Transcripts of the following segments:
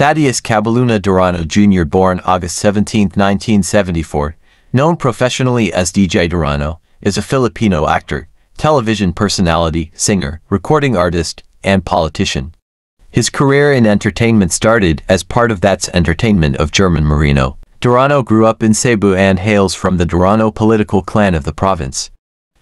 Thaddeus Caballuna Durano Jr., born August 17, 1974, known professionally as DJ Durano, is a Filipino actor, television personality, singer, recording artist, and politician. His career in entertainment started as part of That's Entertainment of German Marino. Durano grew up in Cebu and hails from the Durano political clan of the province.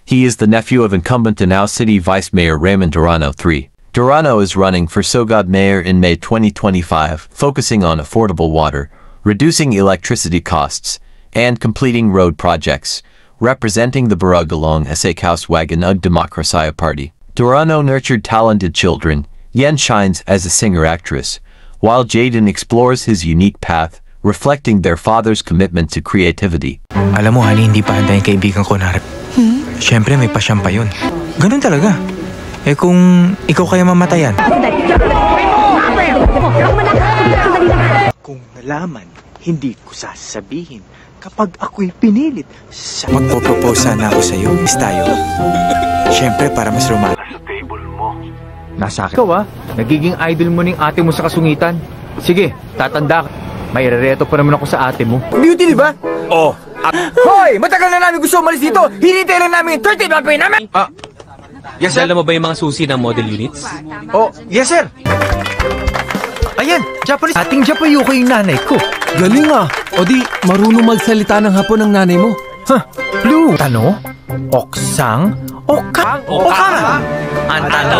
He is the nephew of incumbent Danao City Vice Mayor Raymond Durano III. Durano is running for Sogod Mayor in May 2025, focusing on affordable water, reducing electricity costs, and completing road projects, representing the Barug-along Kauswagan Ug Demokrasya Party. Durano nurtured talented children. Yen shines as a singer-actress, while Jaden explores his unique path, reflecting their father's commitment to creativity. Alam mo, honey, hindi pa handa yung kaibigan ko na Siyempre, may pasyam pa yun. Ganun talaga. Eh kung ikaw kaya mamatayan. Kung nalaman, hindi ko sasabihin kapag ako'y pinilit. Magpo-propose sana ako sa'yo, miss tayo. Siyempre, para mas romantic. Sa table mo. Nasa akin. Ikaw nagiging idol mo ng ate mo sa kasungitan. Sige, tatanda ka. May rereto pa naman ako sa ate mo. Beauty, di ba? Oh. Hoy! Matagal na namin gusto umalis dito! Hinintay lang namin 30 na pay namin! Yes, sir? Alam mo ba yung mga susi ng model units? Oh, yes, sir! Ayan, Japanese. Ating Japayuko yung nanay ko. Galing O di, marunong magsalita ng Hapon ng nanay mo. Blue. Tano? Oksang? Okara? Antano?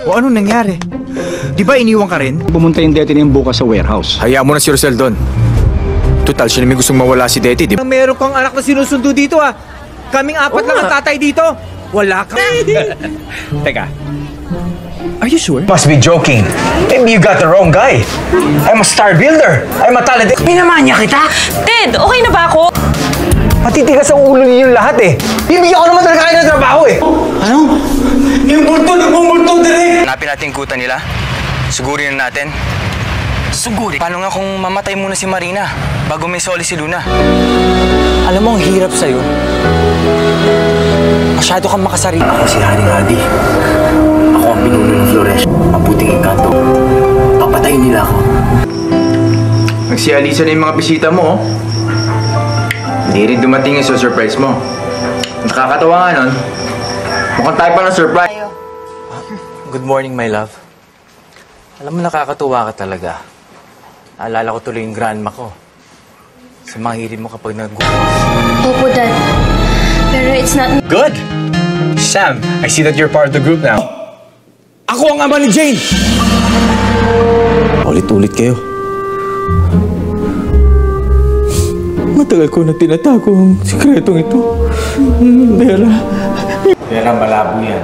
O ano nangyari? Di ba iniwan ka rin? Pumunta yung dete niya bukas sa warehouse. Hayaan mo na si Rosel doon. Total, siya namin gustong mawala si Deti, di ba? Meron kang anak na sinusundo dito Kaming apat lang ang tatay dito. Wala ka. Teka. Are you sure? Must be joking. Maybe you got the wrong guy. I'm a star builder. I'm a talented... Pinamanya kita? Ted, okay na ba ako? Matitigas ang ulo niyo yung lahat Bibigyan ko naman talaga kayo ng trabaho Ano? Yung bulto, nagmumulto direct! Hanapin natin yung kuta nila. Sigurin na natin. Suguri? Paano nga kung mamatay muna si Marina bago may soli si Luna? Alam mo, ang hirap sa'yo. Masyado kang makasarili. Ako si Haring Hadi. Ako ang pinuno ng Flores. Mabuting engkanto. Papatayin nila ako. Nagsialisa na yung mga bisita mo, Hindi rin dumating yung surprise mo. Nakakatawa nga nun. Mukhang tayo pa ng surprise. Good morning, my love. Alam mo, nakakatuwa ka talaga. Naalala ko tuloy yung grandma ko. Sa mga hirin mo kapag Opo, Dad. Pero it's not... Good! Sam, I see that you're part of the group now. Ako ang ama ni Jane! Ulit-ulit kayo. Matagal ko na tinatago ang sikretong ito. Vera, malabo yan.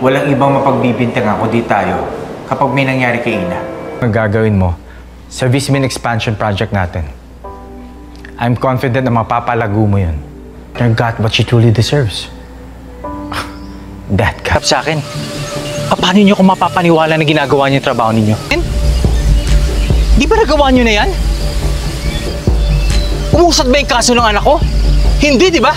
Walang ibang mapagbibintangan kundi tayo kapag may nangyari kay Ina. Ang gagawin mo, servicemen expansion project natin. I'm confident na mapapalago mo yun. You got what she truly deserves. That cap sa akin. Paano niyo kung mapapaniwala na ginagawa niyo yung trabaho ninyo? Di ba nagawa niyo na yan? Umusad ba yung kaso ng anak ko? Hindi, di ba?